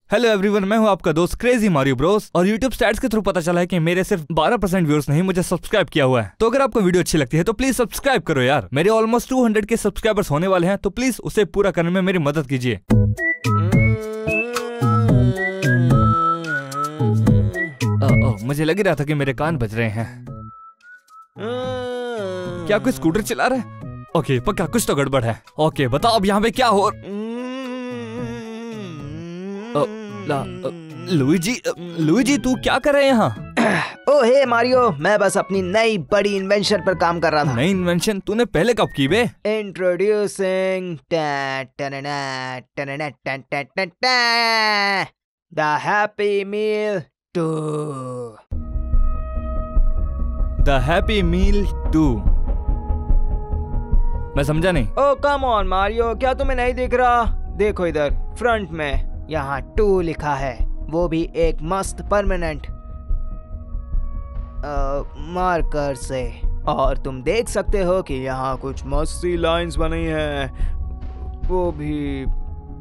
Hello everyone, मैं हूं आपका दोस्त क्रेजी मारियो ब्रोस और YouTube स्टैट्स के थ्रू पता चला है कि मेरे सिर्फ 12% व्यूअर्स नहीं मुझे सब्सक्राइब किया हुआ है। तो अगर आपको वीडियो अच्छी लगती है तो प्लीज सब्सक्राइब करो यार। मेरे ऑलमोस्ट 200 के सब्सक्राइबर्स होने वाले हैं, तो प्लीज उसे पूरा करने में मेरी मदद कीजिए। मुझे लग रहा था कि मेरे कान बज रहे हैं। क्या कोई स्कूटर चला रहा है? ओके, पक्का कुछ तो गड़बड़ है। ओके बताओ अब यहाँ पे क्या हो। लुइजी तू क्या कर रहे हैं यहाँ? ओ हे मारियो, मैं बस अपनी नई बड़ी इन्वेंशन पर काम कर रहा था। नई इन्वेंशन तूने पहले कब की बे? Introducing the Happy Meal 2। The Happy Meal 2। मैं समझा नहीं। ओ कम ऑन मारियो, क्या तुम्हें नहीं दिख रहा? देखो इधर फ्रंट में, यहाँ 2 लिखा है, वो भी एक मस्त परमानेंट मार्कर से। और तुम देख सकते हो कि यहाँ कुछ मस्त सी लाइंस बनी हैं, वो भी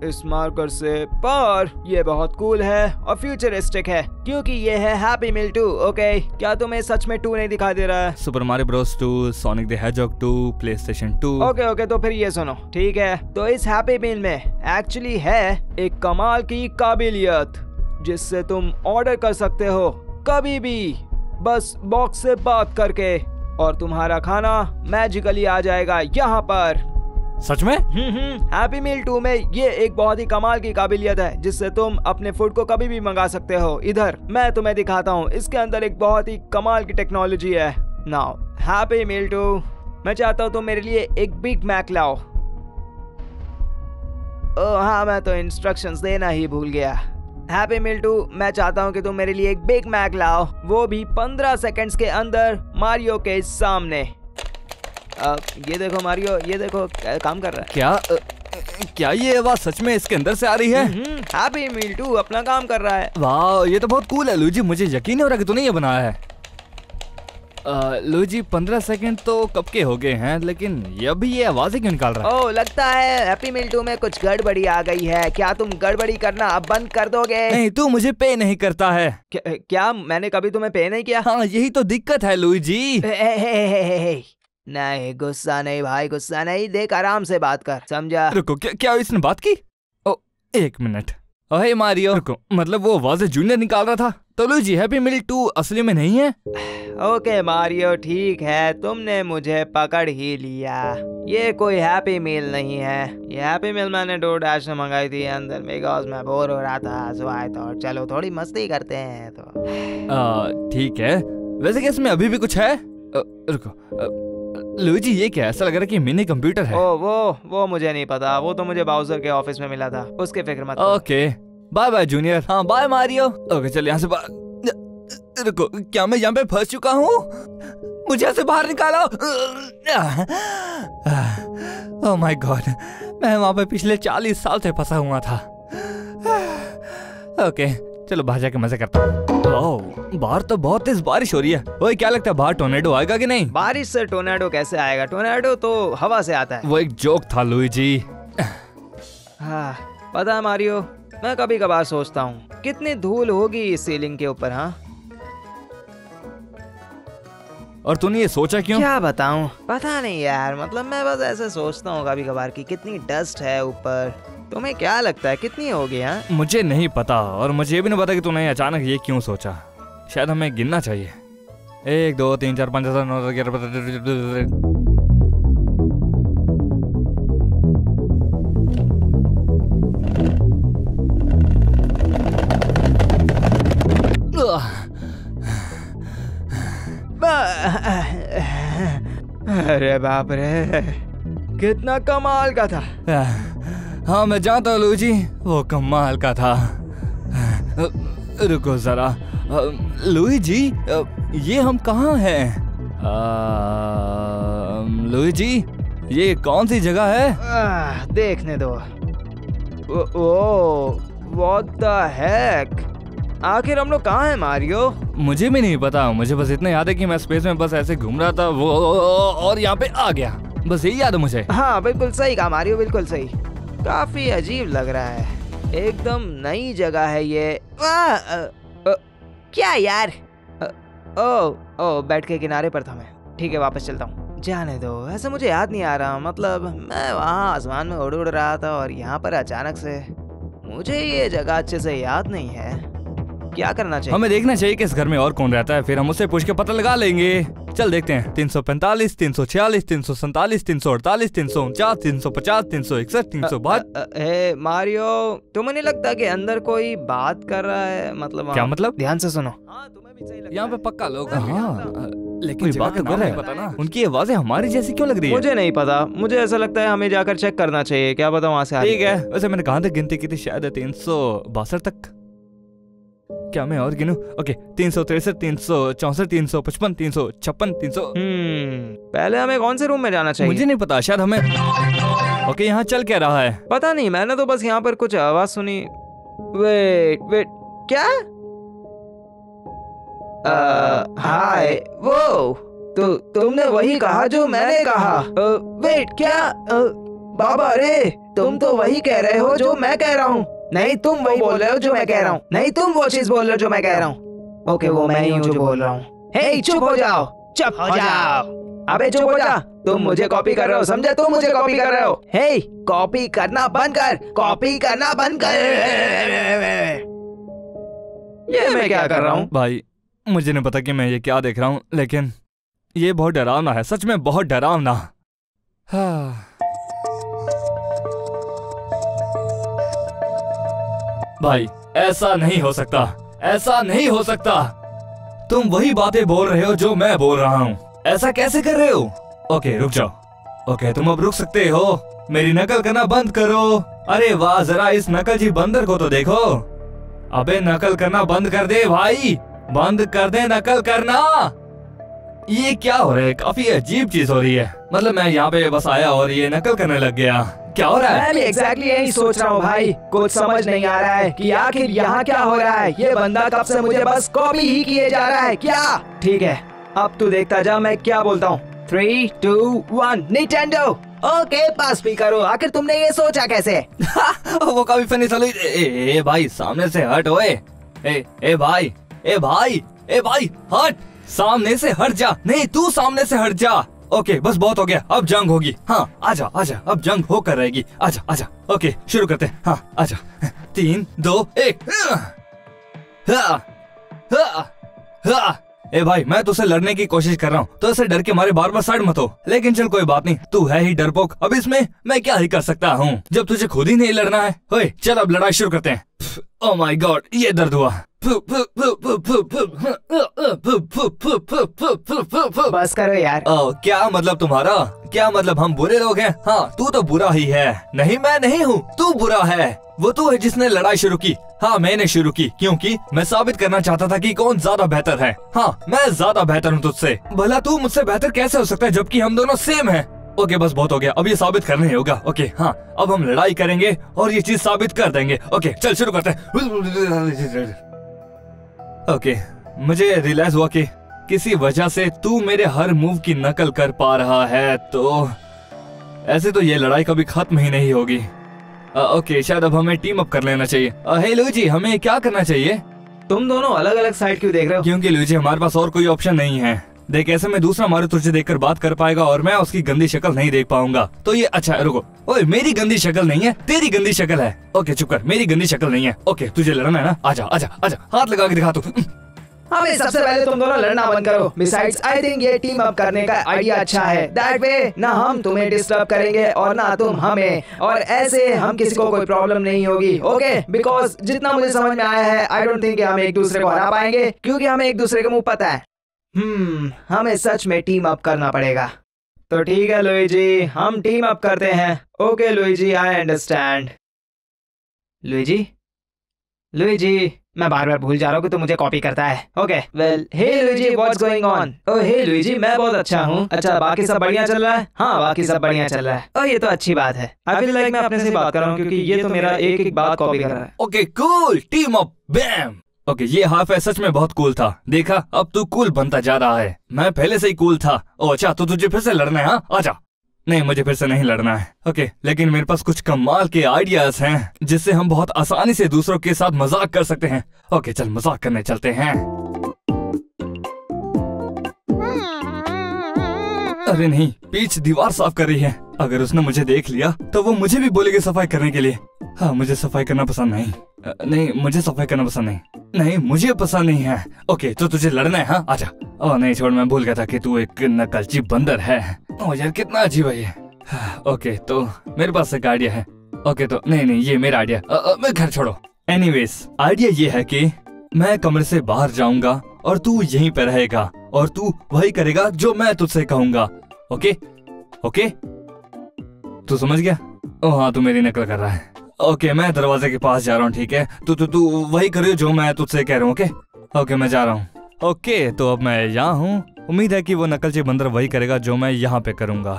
इस मार्कर से। पर ये बहुत कूल है और फ्यूचरिस्टिक है क्योंकि ये है हैप्पी मील 2। ओके, क्या तुम्हें सच में 2 नहीं दिखाई दे रहा है? Super Mario Bros 2, Sonic the Hedgehog 2, PlayStation 2। Okay, तो फिर ये सुनो, ठीक है? तो इस हैप्पी मील में एक्चुअली है एक कमाल की काबिलियत जिससे तुम ऑर्डर कर सकते हो कभी भी, बस बॉक्स से बात करके, और तुम्हारा खाना मैजिकली आ जाएगा यहाँ पर। सच में? हैप्पी मील 2 में ये एक बहुत ही कमाल की काबिलियत है जिससे तुम अपने फूड को कभी भी मंगा सकते हो। इधर मैं तुम्हें दिखाता हूँ, इसके अंदर एक बहुत ही कमाल की टेक्नोलॉजी है। नाउ हैप्पी मील 2, मैं चाहता हूँ तुम मेरे लिए एक बिग मैक लाओ। ओह हाँ, मैं तो इंस्ट्रक्शंस देना ही भूल गया। हैप्पी मील 2, मैं चाहता हूँ कि तुम मेरे लिए एक बिग मैक लाओ, वो भी 15 सेकंड्स के अंदर मारियो के सामने। ये देखो मारियो, ये देखो काम कर रहा है। क्या ये आवाज सच में इसके अंदर से आ रही है? हैप्पी मील 2 अपना काम कर लुइजी है। वाह, ये तो बहुत कूल है लुइजी, मुझे यकीन नहीं हो रहा कि तूने ये बनाया है। लुइजी 15 सेकंड तो कब के हो गए हैं, लेकिन ये आवाज ही क्यों निकाल रहा है? ओह, लगता है हैप्पी मील 2 में कुछ गड़बड़ी आ गई है। क्या तुम गड़बड़ी करना अब बंद कर दोगे? नहीं, तू मुझे पे नहीं करता है। क्या मैंने कभी तुम्हें पे नहीं किया? हाँ, यही तो दिक्कत है लुइजी। नहीं, गुस्सा नहीं भाई, गुस्सा नहीं। देख, आराम से बात कर, समझा? रुको, क्या इसने बात की? ओ, एक मिनट। ओहे मारियो, रुको, मतलब वो आवाज़ जूनियर निकाल रहा था, तो लुइजी हैप्पी मील 2 असली में नहीं है? ओके मारियो, ठीक है, तुमने मुझे पकड़ ही लिया। ये कोई हैप्पी मील नहीं है। ये हैप्पी मील मैंने DoorDash से मंगाई थी अंदर, बिकॉज मैं बोर हो रहा था, सो आई थॉट चलो थोड़ी मस्ती करते हैं। तो ठीक है, वैसे क्या इसमें अभी भी कुछ है? रुको लुइजी, ये क्या, ऐसा लग रहा है कि मिनी कंप्यूटर है। वो मुझे नहीं पता, वो तो मुझे बाउजर के ऑफिस में मिला था, उसके फिक्र मत। Okay, bye bye junior. हाँ बाय मारियो। ओके चल यहाँ से रुको, क्या मैं यहाँ पे फंस चुका हूँ? मुझे ऐसे बाहर निकालो। ओह माय गॉड, मैं वहाँ पे पिछले 40 साल से फंसा हुआ था। ओके चलो बाहर जाके मजे करता हूँ। ओह, बाहर तो बहुत तेज बारिश हो रही है। ओए, क्या लगता है बाहर टोर्नेडो आएगा कि नहीं? बारिश से टोर्नेडो कैसे आएगा? टोर्नेडो तो हवा से आता है। वो एक जोक था लुइजी। हाँ, पता है मारियो, मैं कभी कभार सोचता हूँ कितनी धूल होगी इस सीलिंग के ऊपर। हाँ, और तूने ये सोचा क्यों? क्या बताऊँ, पता नहीं यार, मतलब मैं बस ऐसे सोचता हूँ कभी कभार कि कितनी डस्ट है ऊपर। तुम्हें क्या लगता है कितनी होगी? हाँ, मुझे नहीं पता, और मुझे भी नहीं पता कि तूने अचानक ये क्यों सोचा। शायद हमें गिनना चाहिए। 1 2 3 4 5 6 7 8 अरे बाप रे, कितना कमाल का था। हाँ मैं जानता हूँ लुइजी, वो कमाल का था। रुको जरा लुइजी, ये हम कहाँ हैं? लुइजी, ये कौन सी जगह है? देखने दो। ओह, व्हाट द हेक, आखिर हम लोग कहाँ हैं मारियो? मुझे भी नहीं पता, मुझे बस इतना याद है कि मैं स्पेस में बस ऐसे घूम रहा था वो और यहाँ पे आ गया, बस यही याद है मुझे। हाँ बिल्कुल सही कहा मारियो, बिल्कुल सही। काफी अजीब लग रहा है। एकदम नई जगह है ये। क्या यार? ओ बेड के किनारे पर था मैं। ठीक है, वापस चलता हूँ। जाने दो, ऐसा मुझे याद नहीं आ रहा। मतलब मैं वहाँ आसमान में उड़ रहा था और यहाँ पर अचानक से मुझे ये जगह अच्छे से याद नहीं है। क्या करना चाहिए? हमें देखना चाहिए कि इस घर में और कौन रहता है, फिर हम उससे पूछ के पता लगा लेंगे। चल देखते हैं। 345, 346, 347, 348, 349, 350, 361, 362। हे मारियो, तुम्हें नहीं लगता कि अंदर कोई बात कर रहा है? मतलब क्या मतलब? ध्यान से सुनो। हाँ, तुम्हें भी सही लगता यहाँ पे है। पक्का लोग हाँ, हैं, लेकिन बात तो कर रहे हैं, पता ना उनकी आवाजें हमारी जैसी क्यों लग रही है? मुझे नहीं पता, मुझे ऐसा लगता है हमें जाकर चेक करना चाहिए। क्या पता वहाँ से आ रही ठीक है। वैसे मैंने कहाँ तक गिनती की थी? शायद 362 तक। क्या मैं और गिनूं? ओके, 363, 364, 355, 356, 300। पहले हमें कौन से रूम में जाना चाहिए? मुझे नहीं पता, शायद हमें। ओके, यहाँ चल क्या रहा है? पता नहीं, मैंने तो बस यहाँ पर कुछ आवाज सुनी। वेट, क्या? हाय, वो तुमने वही कहा जो मैंने कहा। वेट, क्या? बाबा रे, तुम तो वही कह रहे हो जो मैं कह रहा हूँ। नहीं, तुम वही बोल रहे हो जो मैं कह रहा हूँ। नहीं, तुम वो चीज बोल रहे हो जो मैं कह रहा हूँ। ओके, वो मैं ही हूँ जो बोल रहा हूँ। हे, चुप हो जाओ, चुप हो जाओ। अबे चुप हो जा, तुम मुझे कॉपी कर रहे हो, समझे? तुम मुझे कॉपी कर रहे हो। हे, कॉपी करना बंद कर, कॉपी करना बंद कर। ये मैं क्या कर रहा हूँ? भाई, मुझे नहीं पता कि मैं ये क्या देख रहा हूँ, लेकिन ये बहुत डरावना है, सच में बहुत डरावना। हाँ। भाई, ऐसा नहीं हो सकता, ऐसा नहीं हो सकता। तुम वही बातें बोल रहे हो जो मैं बोल रहा हूँ। ऐसा कैसे कर रहे हो? ओके, रुक जाओ। ओके, तुम अब रुक सकते हो। मेरी नकल करना बंद करो। अरे वाह, जरा इस नकलची बंदर को तो देखो। अबे नकल करना बंद कर दे भाई, बंद कर दे नकल करना। ये क्या हो रहा है? काफी अजीब चीज हो रही है। मतलब मैं यहाँ पे बस आया और ये नकल करने लग गया। क्या हो रहा है? मैं भी एग्जैक्टली यही सोच रहा हूँ भाई। कुछ समझ नहीं आ रहा है कि आखिर यहाँ क्या हो रहा है। ये बंदा कब से मुझे बस कॉपी ही किए जा रहा है। क्या? ठीक है, अब तू देखता जा मैं क्या बोलता हूँ। 3, 2, 1, निंटेंडो। ओके, पास भी करो। आखिर तुमने ये सोचा कैसे? वो काफी फनी चलो। ए भाई, सामने से हट। ओए ए भाई, ए भाई, ए भाई, हट, सामने से हट जा। नहीं, तू सामने से हट जा। ओके, बस बहुत हो गया, अब जंग होगी। हाँ, आजा आजा, अब जंग होकर रहेगी। आजा आजा। ओके, शुरू करते हैं। हाँ, आजा। 3, 2, 1। ए भाई, मैं तुझसे लड़ने की कोशिश कर रहा हूँ, तो ऐसे डर के मारे बार बार साइड मत हो। लेकिन चल, कोई बात नहीं, तू है ही डरपोक। अब इसमें मैं क्या ही कर सकता हूँ जब तुझे खुद ही नहीं लड़ना है। ओए, चल अब लड़ाई शुरू करते हैं। ओह माय गॉड, ये दर्द हुआ। बस करो यार। क्या मतलब तुम्हारा? क्या मतलब हम बुरे लोग हैं? हाँ, तू तो बुरा ही है। नहीं, मैं नहीं हूँ, तू बुरा है। वो तू है जिसने लड़ाई शुरू की। हाँ, मैंने शुरू की, क्योंकि मैं साबित करना चाहता था कि कौन ज्यादा बेहतर है। हाँ, मैं ज्यादा बेहतर हूँ तुझसे। भला तू मुझसे बेहतर कैसे हो सकता है जबकि हम दोनों सेम हैं? ओके, बस बहुत हो गया, अब ये साबित करना ही होगा। ओके, हाँ, अब हम लड़ाई करेंगे और ये चीज साबित कर देंगे। ओके, चल शुरू करते हैं। ओके, मुझे रियलाइज हुआ कि किसी वजह से तू मेरे हर मूव की नकल कर पा रहा है, तो ऐसे तो ये लड़ाई कभी खत्म ही नहीं होगी। ओके, शायद अब हमें टीम अप कर लेना चाहिए। हे लुइजी, हमें क्या करना चाहिए? तुम दोनों अलग अलग साइड क्यों देख रहे हो? क्योंकि लुइजी, हमारे पास और कोई ऑप्शन नहीं है। देख, ऐसे में दूसरा मारू तुझे देखकर बात कर पाएगा और मैं उसकी गंदी शक्ल नहीं देख पाऊंगा। तो ये अच्छा है, रुको। ओए, मेरी गंदी शक्ल नहीं है, तेरी गंदी शक्ल है। ओके, चुप कर, मेरी गंदी शक्ल नहीं है। ओके, तुझे लड़ना है ना? आजा आजा आजा, हाथ लगा के दिखा तू। हमें सबसे पहले तुम दोनों लड़ना बंद करो। बिसाइड्स, आई थिंक ये टीम अप करने का आइडिया अच्छा है। दैट वे ना हम तुम्हें डिस्टर्ब करेंगे और ना तुम हमें, और ऐसे हम किसी को कोई प्रॉब्लम नहीं होगी। ओके, बिकॉज जितना मुझे समझ में आया है, आई डोंट थिंक हम एक दूसरे को हरा पाएंगे, क्योंकि हमें एक दूसरे का मुंह पता है। हमें सच में टीम अप करना पड़ेगा। तो ठीक है लुइजी, हम टीम अप करते हैं। Okay Luigi, I understand. Luigi, मैं बार बार भूल जा रहा हूँ कि तू मुझे कॉपी करता है। Okay, well, hey Luigi, what's going on? Oh hey Luigi, मैं बहुत अच्छा हूँ। अच्छा, बाकी सब बढ़िया चल रहा है? हाँ, बाकी सब बढ़िया चल रहा है। ओह, ये तो अच्छी बात है। आई फील लाइक मैं अपने से बात कर रहा हूँ, क्योंकि ये तो मेरा एक एक बात कॉपी कर रहा है। Okay, cool, team up, bam. Okay, ये हाफ है, सच में बहुत कूल था। देखा, अब तू कूल बनता जा रहा है। मैं पहले से ही कूल था। ओह अच्छा, तो तुझे फिर से लड़ना है? हाँ, आजा। नहीं, मुझे फिर से नहीं लड़ना है। ओके, लेकिन मेरे पास कुछ कमाल के आइडियाज हैं जिससे हम बहुत आसानी से दूसरों के साथ मजाक कर सकते हैं। ओके, चल मजाक करने चलते हैं। अरे नहीं, पीच दीवार साफ कर रही है। अगर उसने मुझे देख लिया तो वो मुझे भी बोलेगी सफाई करने के लिए। हाँ, मुझे सफाई करना पसंद नहीं। नहीं, मुझे सफाई करना पसंद नहीं। नहीं, मुझे पसंद नहीं है। ओके, तो तुझे लड़ना है? हाँ, आजा। ओह नहीं, छोड़, मैं भूल गया था कि तू एक नकलची बंदर है। ओह यार, कितना अजीब है ये। ओके, तो मेरे पास एक आइडिया है। ओके, तो नहीं, ये मेरा आइडिया। मैं घर छोड़ो। एनीवेज, आइडिया ये है कि मैं कमरे से बाहर जाऊंगा और तू यहीं पे रहेगा और तू वही करेगा जो मैं तुझसे कहूंगा। ओके ओके, तू समझ गया? ओह हाँ, तू मेरी नकल कर रहा है। ओके, मैं दरवाजे के पास जा रहा हूँ। ठीक है, तू वही करियो जो मैं तुझसे कह रहा हूँ। ओके, मैं जा रहा हूँ। ओके, तो अब मैं यहाँ हूँ। उम्मीद है कि वो नकलची बंदर वही करेगा जो मैं यहाँ पे करूँगा।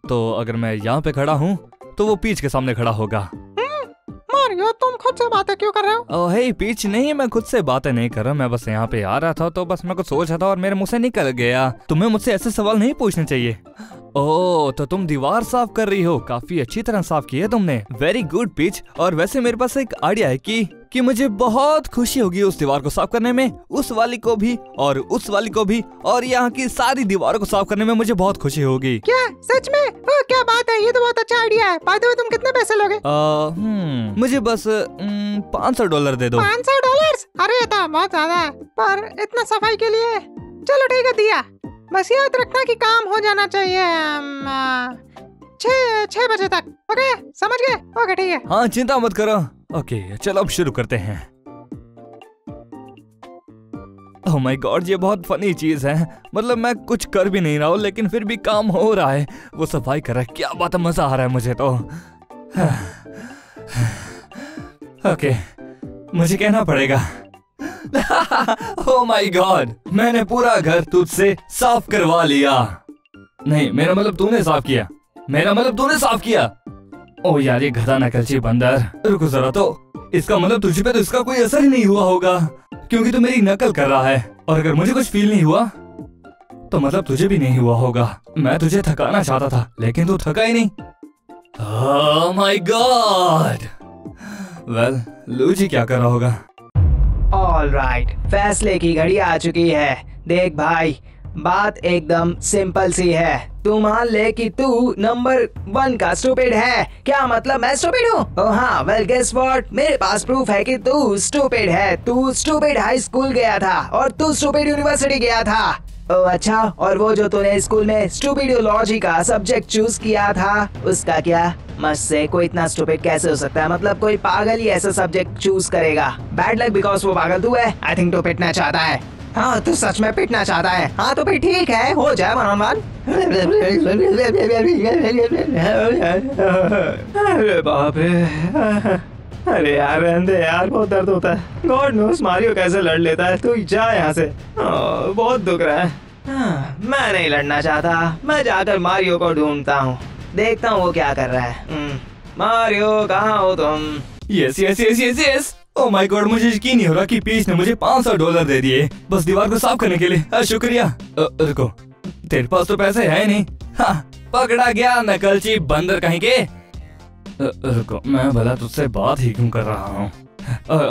तो अगर मैं यहाँ पे खड़ा हूँ तो वो पीच के सामने खड़ा होगा। मारियो, तुम खुद से बातें क्यों कर रहे हो? ओह हे पीच, नहीं, मैं खुद से बातें नहीं कर रहा। मैं बस यहाँ पे आ रहा था तो बस मैं कुछ सोच रहा था और मेरे मुंह से निकल गया। तुम्हें मुझसे ऐसे सवाल नहीं पूछने चाहिए। ओह, तो तुम दीवार साफ कर रही हो। काफी अच्छी तरह साफ की है तुमने। Very good pitch. और वैसे मेरे पास एक आइडिया है कि मुझे बहुत खुशी होगी उस दीवार को साफ करने में, उस वाली को भी और उस वाली को भी, और यहाँ की सारी दीवारों को साफ करने में मुझे बहुत खुशी होगी। क्या सच में? क्या बात है, ये तो बहुत अच्छा आइडिया है। बाय द वे, तुम कितने पैसे लोगे? मुझे बस $500 दे दो। $500? अरे ये तो बहुत ज्यादा है, पर इतना सफाई के लिए। चलो ठीक है, दिया। बस याद रखना कि काम हो जाना चाहिए 6 बजे तक। ओके, समझ गए? ओके, ठीक है। हाँ, चिंता मत करो। ओके, चलो अब शुरू करते हैं। ओह माय गॉड, ये बहुत फनी चीज है। मतलब मैं कुछ कर भी नहीं रहा हूँ लेकिन फिर भी काम हो रहा है। वो सफाई कर रहा है। क्या बात है, मजा आ रहा है मुझे तो। ओके, मुझे कहना पड़ेगा। ओह माय गॉड, मैंने पूरा घर तुझसे साफ करवा लिया। नहीं, मेरा मतलब तूने साफ किया। मेरा मतलब तूने साफ किया। ओह यार, ये गधा नकलची बंदर। रुको जरा, तो इसका मतलब तुझे पे तो इसका कोई असर ही नहीं हुआ होगा क्योंकि तू मेरी नकल कर रहा है। और अगर मुझे कुछ फील नहीं हुआ तो मतलब तुझे भी नहीं हुआ होगा। मैं तुझे थकाना चाहता था लेकिन तू थका ही नहीं। Oh my God. वेल, लूजी क्या कर रहा होगा? ऑलराइट, फैसले की घड़ी आ चुकी है। देख भाई, बात एकदम सिंपल सी है। तू मान ले कि तू नंबर 1 का स्टूपिड है। क्या मतलब मैं स्टूपिड हूँ? ओह हाँ, वेल गेस व्हाट, मेरे पास प्रूफ है कि तू स्टूपिड है। तू स्टूपिड हाई स्कूल गया था और तू स्टूपिड यूनिवर्सिटी गया था। ओह अच्छा, और वो जो तूने स्कूल में स्टूपिडोलॉजी का सब्जेक्ट चूज किया था, उसका क्या? मुझसे कोई इतना स्टूपिड कैसे हो सकता है? मतलब कोई पागल ही ऐसा सब्जेक्ट चूज करेगा। बैड लक बिकॉज वो पागल तू है। आई थिंक तू पिटना चाहता है। हाँ, तू सच में पिटना चाहता है। हाँ तो फिर ठीक है, हो जाए वन ऑन वन। अरे बाप रे, अरे यार रहने दे यार, बहुत दर्द होता है। गॉड नोस मारियो कैसे लड़ लेता है। तू जा यहाँ से, बहुत दुख रहा है। मैं नहीं लड़ना चाहता। मैं जाकर मारियो को ढूंढता हूँ, देखता हूँ वो क्या कर रहा है। मारियो, कहाँ हो तुम? Yes yes yes yes yes. Oh my God, मुझे यकीन नहीं हो रहा कि पीच ने मुझे $500 दे दिए बस दीवार को साफ करने के लिए। शुक्रिया। रुको, तेरे पास तो पैसे है नहीं। हाँ, पकड़ा गया नकलची बंदर कहीं के। रुको, मैं भला तुझसे बात ही क्यों कर रहा हूँ?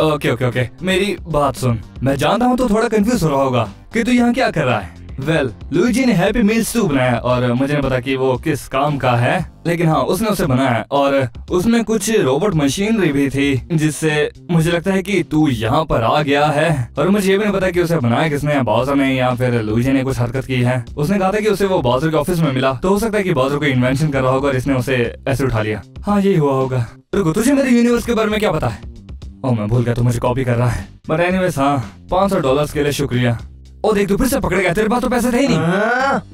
ओके ओके ओके, मेरी बात सुन। मैं जानता हूँ तो थोड़ा कंफ्यूज हो रहा होगा कि तू यहाँ क्या कर रहा है। वेल, लुइजी ने हैप्पी मील स्टू बनाया और मुझे नहीं पता कि वो किस काम का है, लेकिन हाँ, उसने उसे बनाया और उसमें कुछ रोबोट मशीनरी भी थी जिससे मुझे लगता है कि तू यहाँ पर आ गया है। और मुझे ये भी नहीं पता कि उसे बनाया किसने, बाउजर ने या फिर लुइजी ने कुछ हरकत की है। उसने कहा था कि उसे वो बाउजर के ऑफिस में मिला, तो हो सकता है कि बाउजर को इन्वेंशन कर रहा होगा और इसने उसे ऐसे उठा लिया। हाँ, यही हुआ होगा। रुको, तुझे मेरे यूनिवर्स के बारे में क्या पता है? ओह, मैं भूल गया, तू मुझे कॉपी कर रहा है। बट एनीवेज, हाँ, $500 के लिए शुक्रिया। ओ देख, तू फिर से पकड़ गया। तेरे पास तो पैसे थे ही नहीं।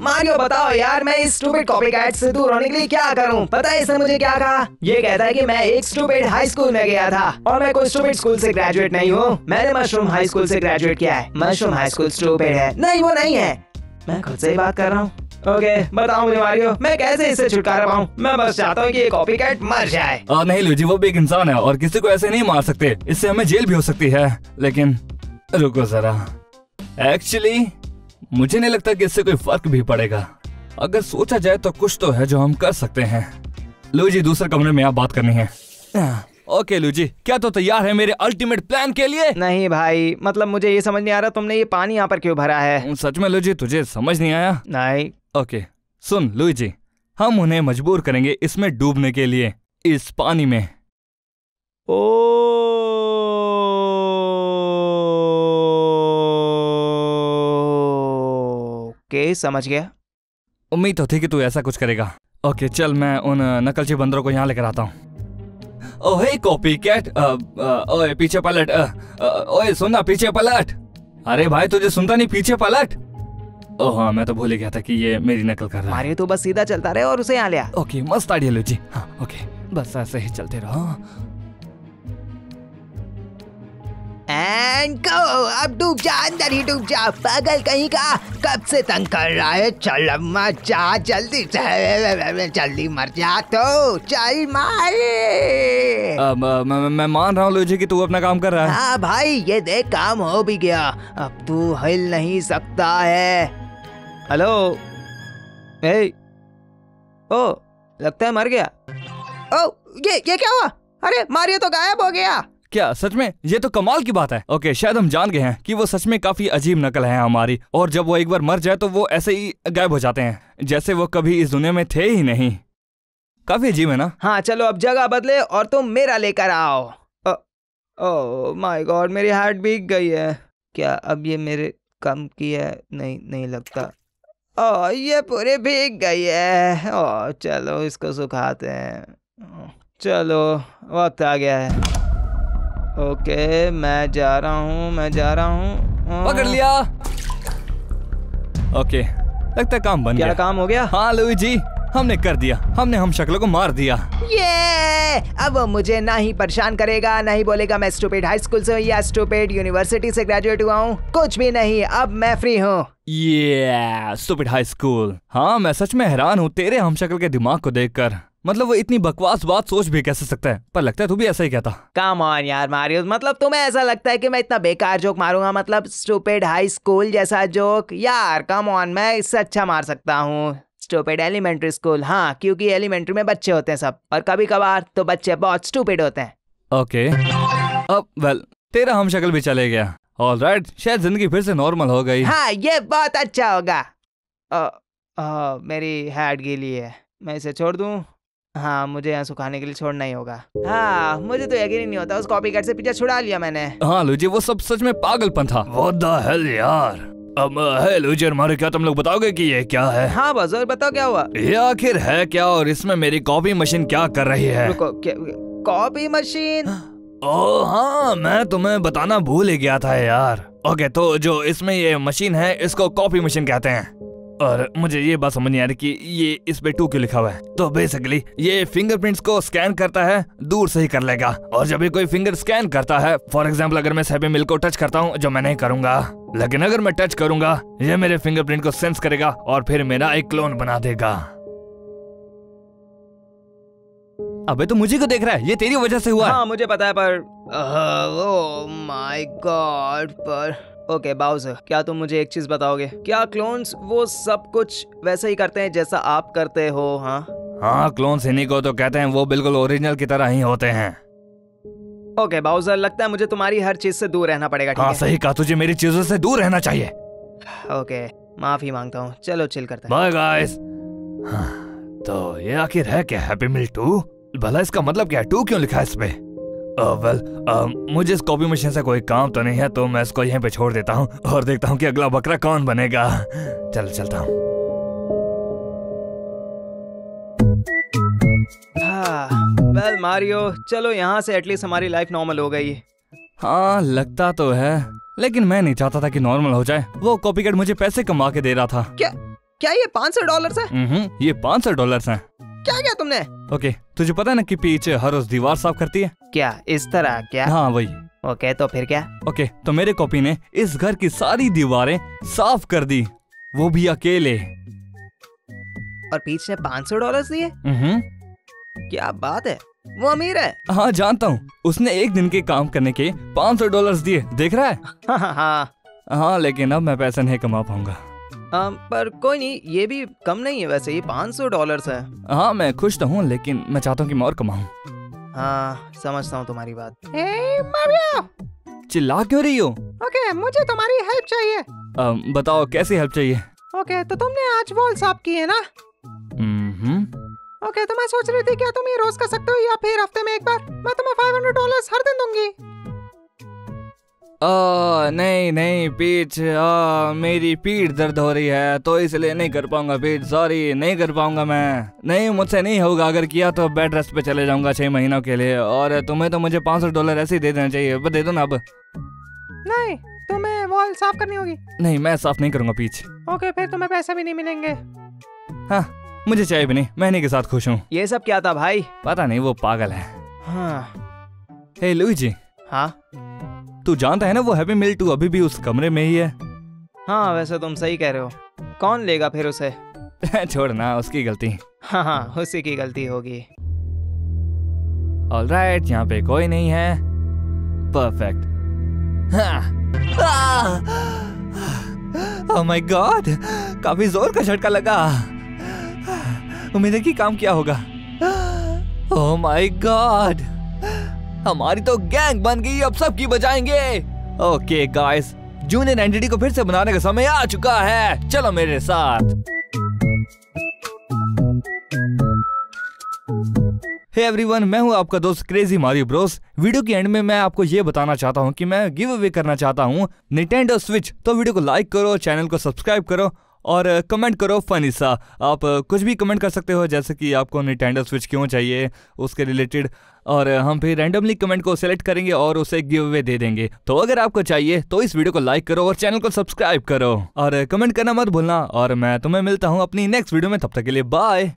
मारियो बताओ यार, मैं इस स्टूपिड कॉपीकैट से दूर होने के लिए क्या करूं? पता है इसने मुझे क्या कहा? ये कहता है कि मैं एक स्टूपिड हाई स्कूल में गया था और मैं कोई स्टूपिड स्कूल से ग्रेजुएट नहीं हूँ। मैंने मशरूम हाई स्कूल से ग्रेजुएट किया है। मशरूम हाई स्कूल स्टूपिड है। नहीं, वो नहीं है। मैं खुद से ही बात कर रहा हूँ। ओके, बताओ मुझे मारियो, मैं कैसे इससे छुटकारा पाऊँ? मैं बस चाहता हूँ कि ये कॉपीकैट मर जाए। नहीं लुइजी, वो भी एक इंसान है और किसी को ऐसे नहीं मार सकते। इससे हमें जेल भी हो सकती है। लेकिन रुको जरा, एक्चुअली मुझे नहीं लगता कि इससे कोई फर्क भी पड़ेगा। अगर सोचा जाए तो कुछ तो है जो हम कर सकते हैं। लुईजी दूसरे कमरे में आप बात करनी है। ओके लुईजी, क्या तो तैयार है मेरे अल्टीमेट प्लान के लिए? नहीं भाई, मतलब मुझे ये समझ नहीं आ रहा तुमने ये पानी यहाँ पर क्यों भरा है। सच में लुईजी तुझे समझ नहीं आया? नहीं। ओके सुन लुईजी, हम उन्हें मजबूर करेंगे इसमें डूबने के लिए, इस पानी में। ओके समझ गया। उम्मीद तो थी कि तू ऐसा कुछ करेगा। ओके चल, मैं उन नकलची बंदरों को यहाँ लेकर आता हूँ। ओहे कॉपी कैट, ओए पीछे पलट, ओए सुनना पीछे पलट। अरे भाई तुझे सुनता नहीं, पीछे पलट। ओह हाँ, मैं तो भूल ही गया था कि ये मेरी नकल कर रहा है। मारियो तो बस सीधा चलता रहे और उसे यहाँ ले आ। ओके मस्त आइडिया लुईजी। हाँ ओके, बस ऐसे ही चलते रहो। एंड गो, अब डूब जा, अंदर ही डूब जा, पागल कहीं का, कब से तंग कर रहा है। चल मत जा, जल्दी जल्दी मर जा तो, चल मारे। मैं मान रहा हूँ लुईजी कि तू अपना काम कर रहा है। हाँ भाई, ये देख काम हो भी गया, अब तू हिल नहीं सकता है। हेलो, ए, ओ लगता है मर गया। ओ ये क्या हुआ? अरे मारियो तो गायब हो गया। क्या सच में? ये तो कमाल की बात है। ओके शायद हम जान गए हैं कि वो सच में काफी अजीब नकल है हमारी, और जब वो एक बार मर जाए तो वो ऐसे ही गायब हो जाते हैं, जैसे वो कभी इस दुनिया में थे ही नहीं। काफी अजीब है ना? हाँ चलो अब जगह बदले और तुम मेरा लेकर आओ। ओह माय गॉड, मेरी हार्ट भीग गई है। क्या अब ये मेरे कम की है? नहीं लगता। ओह ये पूरी भीग गई है। ओह चलो इसको सुखाते हैं। चलो वक्त आ गया है। ओके मैं जा रहा हूँ। पकड़ लिया। ओके लगता है काम बन गया। क्या काम हो गया? हाँ लुईजी, हमने कर दिया, हमने हम शक्लों को मार दिया। ये अब वो मुझे ना ही परेशान करेगा, ना ही बोलेगा मैं स्टूपिड हाई स्कूल से हूँ या स्टूपिड यूनिवर्सिटी से ग्रेजुएट हुआ हूँ। कुछ भी नहीं, अब मैं फ्री हूँ। ये स्टूपिड हाई स्कूल। हाँ मैं सच में हैरान हूँ तेरे हम शक्ल के दिमाग को देखकर। मतलब वो इतनी बकवास बात सोच भी कैसे सकता है, पर लगता है तू भी ऐसा ही कहता। कम ऑन यार मारियो, मतलब तुम्हें ऐसा लगता है कि मैं इतना बेकार जोक मारूंगा? मतलब स्टूपिड हाई स्कूल जैसा जोक? यार कम ऑन, मैं इससे अच्छा मार सकता हूँ। स्टूपिड एलिमेंट्री स्कूल, हाँ क्योंकि एलिमेंट्री में बच्चे होते हैं सब, और कभी कभार तो बच्चे बहुत स्टूपिड होते हैं। ओके अब वेल तेरा हम शक्ल भी चले गया। ऑलराइट, शायद जिंदगी फिर से नॉर्मल हो गई। हाँ ये बहुत अच्छा होगा। मेरी हैट गीली है, मैं इसे छोड़ दूं? हाँ मुझे यहाँ सुखाने के लिए छोड़ना ही होगा। हाँ मुझे तो यकीन ही नहीं होता, उस कॉपीकैट से पीछा छुड़ा लिया मैंने। हाँ लुईजी वो सब सच में पागलपन था। What the hell यार। अब है लुईजी हमारे, क्या तुम लोग बताओगे कि ये क्या है? हाँ बस और बताओ क्या हुआ? ये आखिर है क्या, और इसमें मेरी कॉपी मशीन क्या कर रही है? रुको, कॉपी मशीन? ओह हाँ, मैं तुम्हें बताना भूल ही गया था यार। ओके तो जो इसमें ये मशीन है इसको कॉपी मशीन कहते हैं, और मुझे ये बात समझ नहीं आ रही कि ये इस पे 2 क्यों लिखा हुआ है। तो बेसिकली ये फिंगरप्रिंट्स को स्कैन करता है, दूर से ही कर लेगा, और जब भी कोई फिंगर स्कैन करता है, फॉर एग्जांपल अगर मैं हैप्पी मिल्क को टच करता हूँ, जो मैं नहीं करूंगा, लेकिन अगर मैं टच करूंगा ये मेरे फिंगरप्रिंट को सेंस करेगा और फिर मेरा एक क्लोन बना देगा। अबे तो मुझे को देख रहा है, ये तेरी वजह से हुआ। हाँ मुझे पता है, पर ओह माय गॉड। पर ओके बाउज़र, क्या तुम मुझे एक चीज बताओगे? क्या क्लोन्स वो सब कुछ वैसे ही करते हैं जैसा आप करते हो? हाँ क्लोन्स इन्हीं को तो कहते हैं, वो बिल्कुल ओरिजिनल की तरह ही होते हैं। ओके बाउज़र, लगता है मुझे तुम्हारी हर चीज से दूर रहना पड़ेगा। हाँ सही कहा, तुझे मेरी चीजों से दूर रहना चाहिए। ओके माफी मांगता हूँ, चलो चिल करते हैं। Bye guys. तो ये आखिर है क्या, हैप्पी मिल 2? भला इसका मतलब क्या है? 2 क्यों लिखा है इस पे? मुझे इस कॉपी मशीन से कोई काम तो नहीं है, तो मैं इसको यहीं पे छोड़ देता हूँ और देखता हूँ कि अगला बकरा कौन बनेगा। चलता हूँ। वेल मारियो, चलो यहाँ से एटलीस्ट हमारी लाइफ नॉर्मल हो गई। हाँ लगता तो है, लेकिन मैं नहीं चाहता था कि नॉर्मल हो जाए। वो कॉपीकैट मुझे पैसे कमा के दे रहा था। क्या ये $500 है? ये $500 हैं। क्या किया तुमने? ओके तुझे पता है ना कि पीच हर रोज दीवार साफ करती है? क्या इस तरह? क्या? हाँ वही। ओके तो फिर क्या? ओके तो मेरे कॉपी ने इस घर की सारी दीवारें साफ कर दी, वो भी अकेले। और पीच ने $500 दिए? क्या बात है, वो अमीर है। हाँ जानता हूँ, उसने एक दिन के काम करने के $500 दिए, देख रहा है? हाँ हाँ लेकिन अब मैं पैसा नहीं कमा पाऊंगा। पर कोई नहीं, ये भी कम नहीं है वैसे, ये $500 है। हाँ मैं खुश तो हूँ, लेकिन मैं चाहता हूँ कि मैं और कमाऊँ। हाँ समझता हूँ तुम्हारी बात। हे मारियो, चिल्ला क्यों रही हो? ओके मुझे तुम्हारी हेल्प चाहिए। बताओ कैसी हेल्प चाहिए? ओके तो तुमने आज वॉल साफ की है ना? ओके तो मैं सोच रही थी क्या तुम ये रोज कर सकते हो या फिर हफ्ते में एक बार? मैं तुम्हें $500 हर दिन दूंगी। नहीं नहीं पीठ, मेरी पीठ दर्द हो रही है तो इसलिए नहीं कर पाऊंगा पीठ, सॉरी नहीं कर पाऊंगा मैं। नहीं मुझसे नहीं होगा, अगर किया तो बेड रेस्ट पे चले जाऊंगा 6 महीनों के लिए। और तुम्हें तो मुझे $500 ऐसे ही दे देना चाहिए, दे दो ना अब। नहीं, तुम्हें वॉल साफ करनी होगी। नहीं मैं साफ नहीं करूंगा पीठ। ओके फिर तुम्हें पैसे भी नहीं मिलेंगे। हाँ मुझे चाहिए भी नहीं, मैं इन्हीं के साथ खुश हूँ। ये सब क्या था भाई? पता नहीं, वो पागल है। हाँ। हे लुइजी। हाँ तू जानता है ना वो हैप्पी मील 2 अभी भी उस कमरे में ही है। हाँ वैसे तुम सही कह रहे हो। कौन लेगा फिर उसे? छोड़ ना, उसकी गलती। हाँ उसी की गलती होगी। ऑलराइट, यहाँ पे कोई नहीं है। परफेक्ट। ओह माय गॉड, काफी जोर का झटका लगा। उम्मीद है कि काम किया होगा। ओह माय गॉड, हमारी तो गैंग बन गई, अब सबकी बजाएंगे। ओके गाइस, जूनियर एंटिटी को फिर से बनाने का समय आ चुका है, चलो मेरे साथ। हे एवरीवन, मैं हूं आपका दोस्त क्रेजी मारियो ब्रोस। वीडियो के एंड में मैं आपको ये बताना चाहता हूं कि मैं गिव अवे करना चाहता हूं निंटेंडो स्विच। तो वीडियो को लाइक करो, चैनल को सब्सक्राइब करो और कमेंट करो फनी सा। आप कुछ भी कमेंट कर सकते हो, जैसे कि आपको निंटेंडो स्विच क्यों चाहिए उसके रिलेटेड, और हम फिर रैंडमली कमेंट को सिलेक्ट करेंगे और उसे गिव अवे दे देंगे। तो अगर आपको चाहिए तो इस वीडियो को लाइक करो और चैनल को सब्सक्राइब करो और कमेंट करना मत भूलना। और मैं तुम्हें मिलता हूँ अपनी नेक्स्ट वीडियो में, तब तक के लिए बाय।